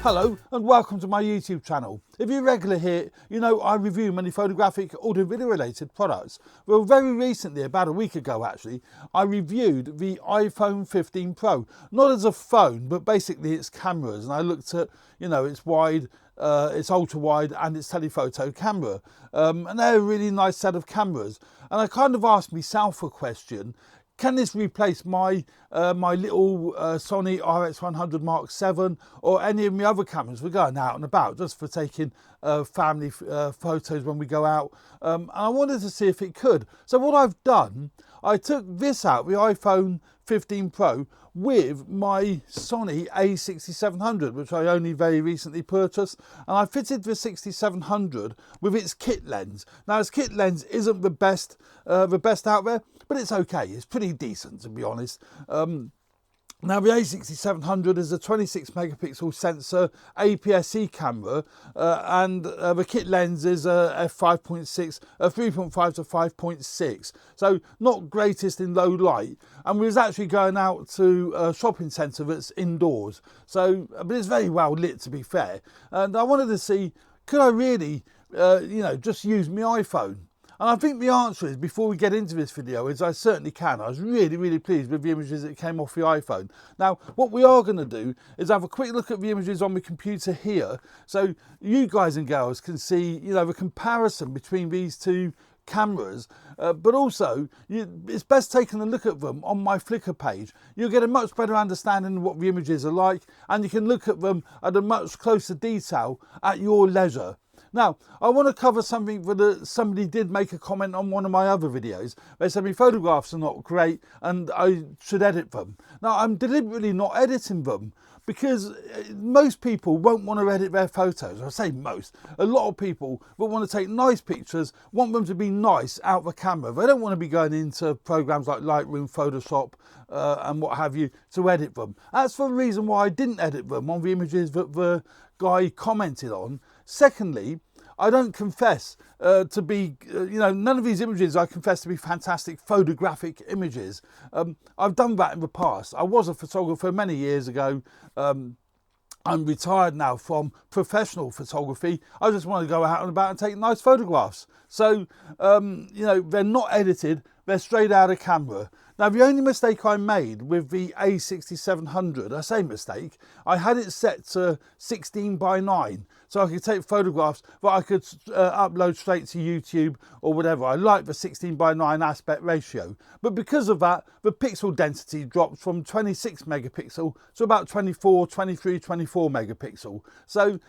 Hello and welcome to my YouTube channel. If you're regular here, you know I review many photographic, audio video related products. Well, very recently, about a week ago actually, I reviewed the iPhone 15 Pro. Not as a phone, but basically its cameras. And I looked at, you know, its wide, it's ultra wide and its telephoto camera. And they're a really nice set of cameras. And I kind of asked myself a question. Can this replace my my little Sony RX100 Mark VII or any of my other cameras? We're going out and about just for taking family photos when we go out. And I wanted to see if it could. So what I've done, I took this out, the iPhone 15 Pro, with my Sony A6700, which I only very recently purchased, and I fitted the 6700 with its kit lens. Now, its kit lens isn't the best out there, but it's okay. It's pretty decent, to be honest. Now, the A6700 is a 26 megapixel sensor APS-C camera, and the kit lens is a f5.6, 3.5 to 5.6. So not greatest in low light. And we was actually going out to a shopping centre that's indoors. So, but it's very well lit, to be fair. And I wanted to see, could I really, you know, just use my iPhone? And I think the answer is, before we get into this video, is I certainly can. I was really pleased with the images that came off the iPhone. Now, what we are going to do is have a quick look at the images on the computer here, so you guys and girls can see, you know, the comparison between these two cameras, but also it's best taking a look at them on my Flickr page. You'll get a much better understanding of what the images are like, and you can look at them at a much closer detail at your leisure. Now, I want to cover something that somebody did make a comment on one of my other videos. They said my photographs are not great and I should edit them. Now, I'm deliberately not editing them because most people won't want to edit their photos. I say most. A lot of people will want to take nice pictures, want them to be nice out the camera. They don't want to be going into programs like Lightroom, Photoshop and what have you to edit them. That's the reason why I didn't edit them on the images that the guy commented on. Secondly, I don't confess to be, you know, none of these images I confess to be fantastic photographic images. I've done that in the past. I was a photographer many years ago. I'm retired now from professional photography. I just want to go out and about and take nice photographs. So, you know, they're not edited, they're straight out of camera. Now, the only mistake I made with the A6700, I say mistake, I had it set to 16:9, so I could take photographs that I could upload straight to YouTube or whatever. I like the 16:9 aspect ratio, but because of that, the pixel density dropped from 26 megapixel to about 24 megapixel. So,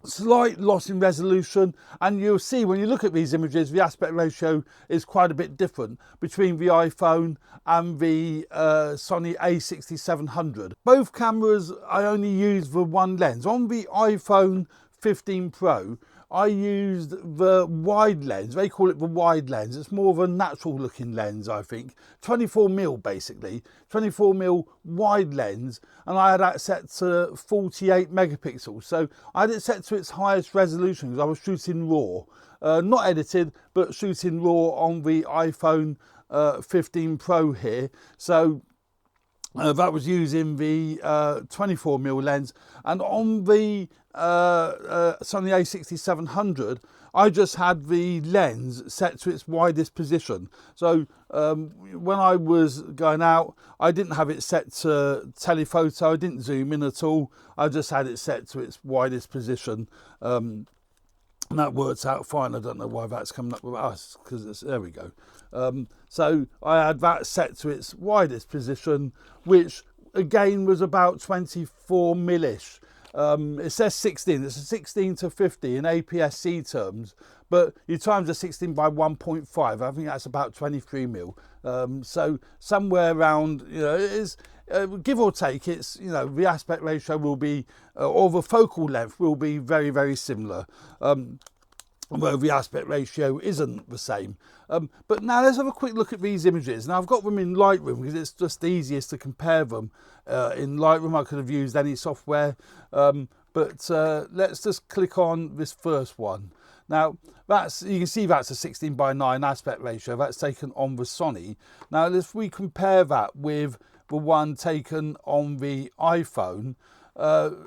slight loss in resolution, and you'll see when you look at these images the aspect ratio is quite a bit different between the iPhone and the Sony A6700. Both cameras I only use the one lens. On the iPhone 15 Pro I used the wide lens. They call it the wide lens. It's more of a natural looking lens, I think. 24mm basically, 24mm wide lens, and I had that set to 48 megapixels. So I had it set to its highest resolution because I was shooting RAW. Not edited, but shooting RAW on the iPhone 15 Pro here. So that was using the 24mm lens, and on the Sony A6700 I just had the lens set to its widest position. So when I was going out, I didn't have it set to telephoto, I didn't zoom in at all, I just had it set to its widest position. And that works out fine. I don't know why that's coming up with us, because it's, there we go. So I had that set to its widest position, which again was about 24 millish. It says 16, it's a 16 to 50 in APS-C terms, but you times the 16 by 1.5, I think that's about 23 mil. So somewhere around, you know, it is, give or take, it's, you know, the aspect ratio will be, or the focal length will be very similar. Although the aspect ratio isn't the same. But now let's have a quick look at these images. Now I've got them in Lightroom because it's just easiest to compare them. In Lightroom I could have used any software, but let's just click on this first one. Now that's, you can see that's a 16:9 aspect ratio. That's taken on the Sony. Now if we compare that with the one taken on the iPhone,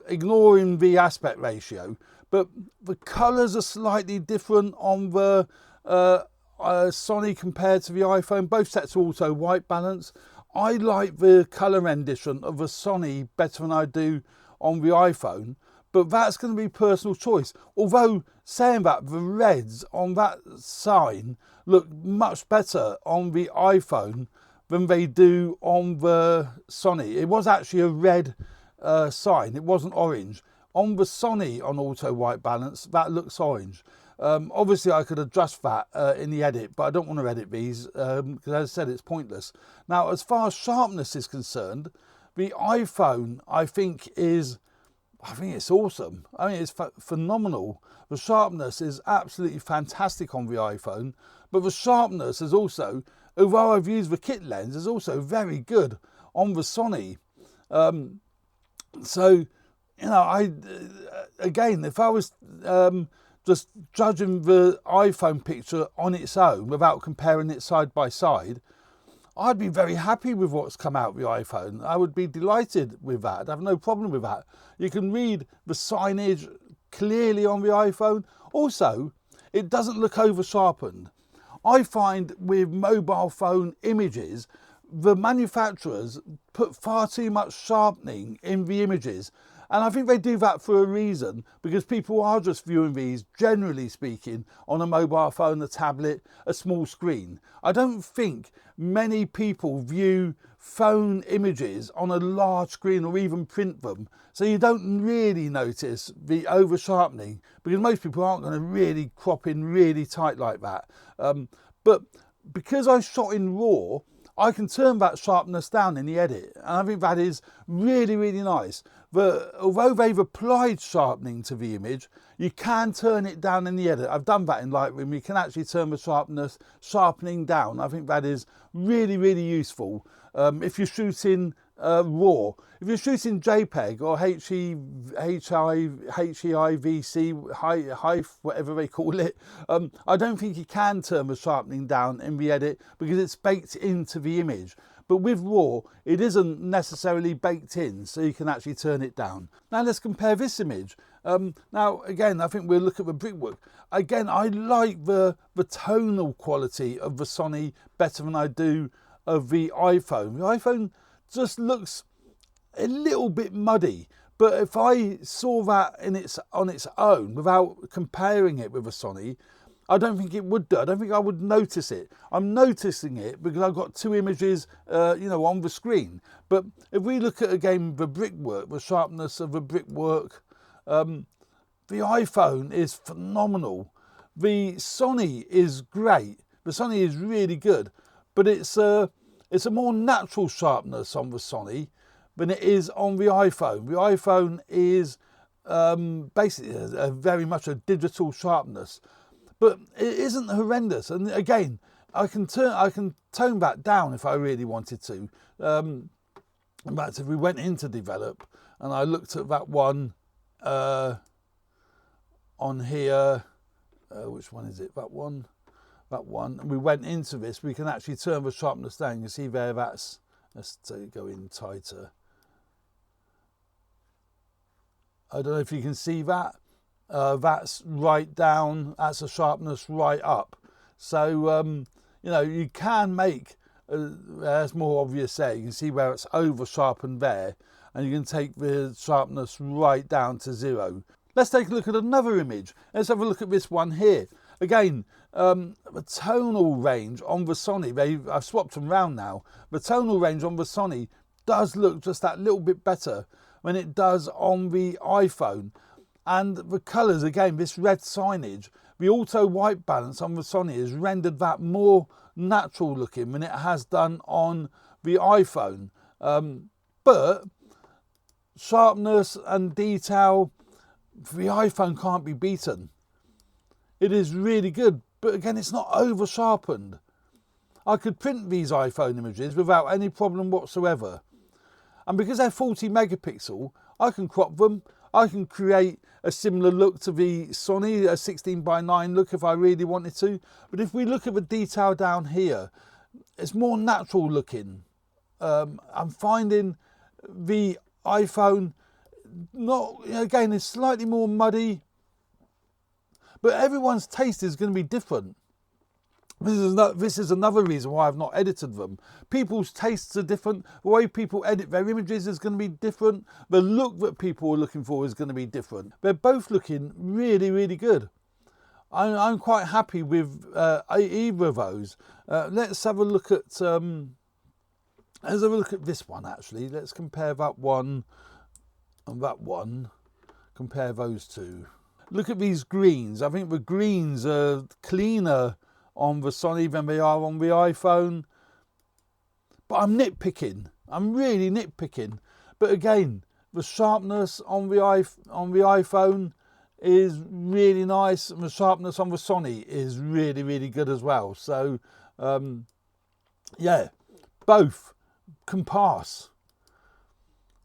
ignoring the aspect ratio, but the colours are slightly different on the Sony compared to the iPhone. Both sets are auto white balance. I like the colour rendition of the Sony better than I do on the iPhone, but that's going to be personal choice. Although saying that, the reds on that sign look much better on the iPhone than they do on the Sony. It was actually a red sign, it wasn't orange. On the Sony on auto white balance, that looks orange. Obviously I could adjust that in the edit, but I don't want to edit these because as I said, it's pointless. Now, as far as sharpness is concerned, the iPhone I think it's awesome. I mean, it's phenomenal. The sharpness is absolutely fantastic on the iPhone, but the sharpness is also, although I've used the kit lens, is also very good on the Sony. So, you know, again, if I was just judging the iPhone picture on its own without comparing it side by side, I'd be very happy with what's come out of the iPhone. I would be delighted with that. I have no problem with that. You can read the signage clearly on the iPhone. Also, it doesn't look over sharpened. I find with mobile phone images, the manufacturers put far too much sharpening in the images. And I think they do that for a reason, because people are just viewing these, generally speaking, on a mobile phone, a tablet, a small screen. I don't think many people view phone images on a large screen or even print them. So you don't really notice the over sharpening, because most people aren't going to really crop in really tight like that. But because I shot in RAW, I can turn that sharpness down in the edit, and I think that is really, really nice. But although they've applied sharpening to the image, you can turn it down in the edit. I've done that in Lightroom. You can actually turn the sharpening down. I think that is really, really useful if you're shooting RAW. If you're shooting JPEG or HEIVC, whatever they call it, I don't think you can turn the sharpening down in the edit because it's baked into the image. But with RAW, it isn't necessarily baked in, so you can actually turn it down. Now let's compare this image. Now again, I think we'll look at the brickwork. Again, I like the tonal quality of the Sony better than I do of the iPhone. The iPhone just looks a little bit muddy, but if I saw that on its own without comparing it with a Sony, I don't think it would do. I don't think I would notice it. I'm noticing it because I've got two images, you know, on the screen. But if we look at again the brickwork, the sharpness of the brickwork, the iPhone is phenomenal. The Sony is great. The Sony is really good, but it's a more natural sharpness on the Sony than it is on the iPhone. The iPhone is basically very much a digital sharpness. But it isn't horrendous, and again, I can tone that down if I really wanted to. In fact, if we went into develop and I looked at that one on here, which one is it? That one, and we went into this, we can actually turn the sharpness down. You can see there let's go in tighter. I don't know if you can see that. That's right down, that's a sharpness right up. So, you know, you can make, that's more obvious there, you can see where it's over sharpened there, and you can take the sharpness right down to 0. Let's take a look at another image. Let's have a look at this one here. Again, the tonal range on the Sony, I've swapped them around now. The tonal range on the Sony does look just that little bit better than it does on the iPhone. And the colours, again, this red signage, the auto white balance on the Sony has rendered that more natural looking than it has done on the iPhone. But sharpness and detail, the iPhone can't be beaten. It is really good, but again, it's not over sharpened. I could print these iPhone images without any problem whatsoever. And because they're 40 megapixel, I can crop them. I can create a similar look to the Sony, a 16:9 look if I really wanted to. But if we look at the detail down here, it's more natural looking. I'm finding the iPhone not, again, it's slightly more muddy, but everyone's taste is going to be different. This is another reason why I've not edited them. People's tastes are different. The way people edit their images is going to be different. The look that people are looking for is going to be different. They're both looking really, really good. I'm quite happy with either of those. Let's have a look at this one actually. Let's compare that one and that one. Compare those two. Look at these greens. I think the greens are cleaner on the Sony than they are on the iPhone. But I'm nitpicking. I'm really nitpicking. But again, the sharpness on the iPhone is really nice, and the sharpness on the Sony is really, really good as well. So, yeah, both can pass,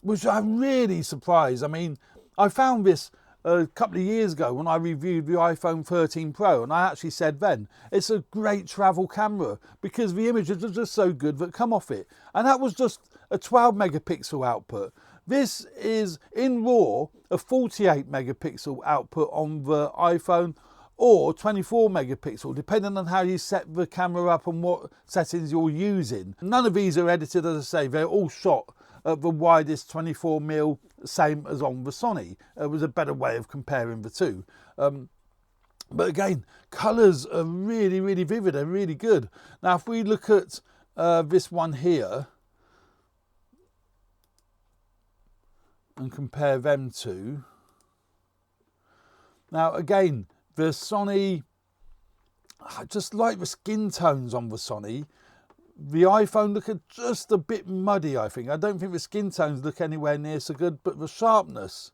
which I'm really surprised. I mean, I found this a couple of years ago when I reviewed the iPhone 13 Pro, and I actually said then, it's a great travel camera because the images are just so good that come off it. And that was just a 12 megapixel output. This is, in RAW, a 48 megapixel output on the iPhone, or 24 megapixel, depending on how you set the camera up and what settings you're using. None of these are edited, as I say, they're all shot at the widest 24mm, same as on the Sony. It was a better way of comparing the two. But again, colours are really, really vivid, they're really good. Now, if we look at this one here, and compare them two. Now again, the Sony, I just like the skin tones on the Sony. The iPhone look just a bit muddy, I think. I don't think the skin tones look anywhere near so good, but the sharpness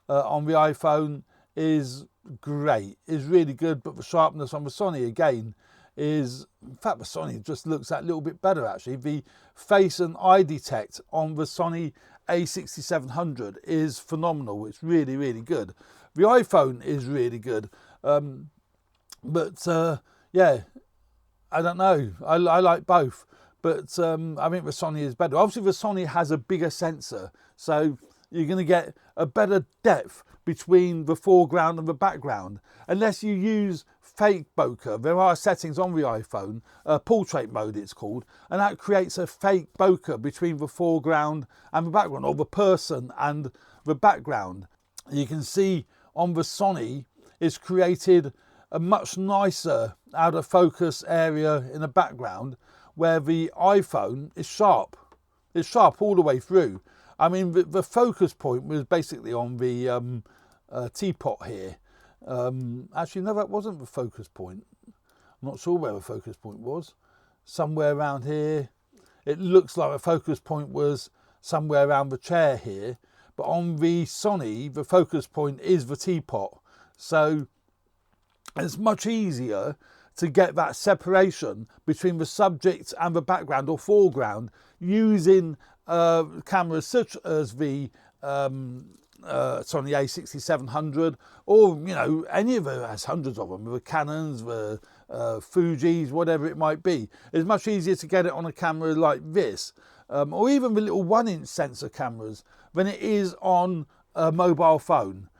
on the iPhone is great, is really good, but the sharpness on the Sony again is, in fact the Sony just looks that little bit better actually. The face and eye detect on the Sony A6700 is phenomenal. It's really, really good. The iPhone is really good, but yeah, I don't know, I like both, but I think the Sony is better. Obviously the Sony has a bigger sensor, so you're going to get a better depth between the foreground and the background, unless you use fake bokeh. There are settings on the iPhone, portrait mode it's called, and that creates a fake bokeh between the foreground and the background, or the person and the background. You can see on the Sony it's created a much nicer out of focus area in the background, where the iPhone is sharp. It's sharp all the way through. I mean, the focus point was basically on the teapot here. Actually, no, that wasn't the focus point. I'm not sure where the focus point was. Somewhere around here. It looks like the focus point was somewhere around the chair here. But on the Sony, the focus point is the teapot. So it's much easier to get that separation between the subject and the background or foreground using cameras such as the Sony A6700, or any of it. Has hundreds of them, the Canons, the Fujis, whatever it might be. It's much easier to get it on a camera like this, or even the little 1-inch sensor cameras, than it is on a mobile phone,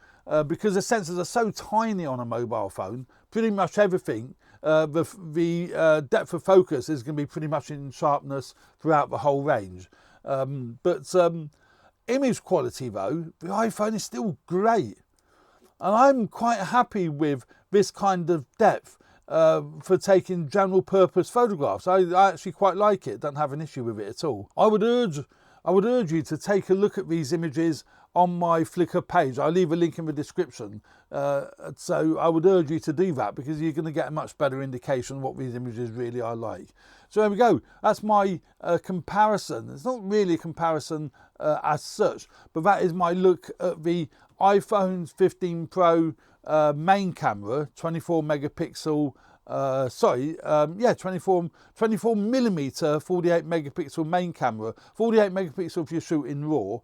because the sensors are so tiny on a mobile phone. Pretty much everything, the depth of focus is going to be pretty much in sharpness throughout the whole range. But image quality though, the iPhone is still great, and I'm quite happy with this kind of depth for taking general purpose photographs. I actually quite like it, don't have an issue with it at all. I would urge you to take a look at these images on my Flickr page. I'll leave a link in the description, so I would urge you to do that, because you're going to get a much better indication of what these images really are like. So there we go, that's my comparison. It's not really a comparison as such, but that is my look at the iPhone 15 Pro main camera, 24 megapixel, 24 millimeter 48 megapixel main camera, 48 megapixel if you shoot in RAW,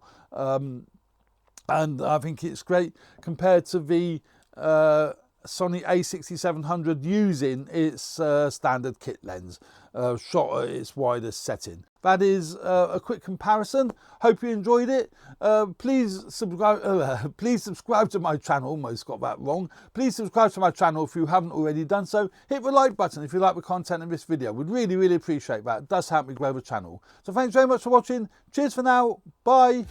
and I think it's great compared to the Sony A6700 using its standard kit lens, shot at its widest setting. That is a quick comparison. Hope you enjoyed it. Please subscribe to my channel. Almost got that wrong. Please subscribe to my channel if you haven't already done so. Hit the like button if you like the content in this video. Would really appreciate that. It does help me grow the channel. So thanks very much for watching. Cheers for now. Bye.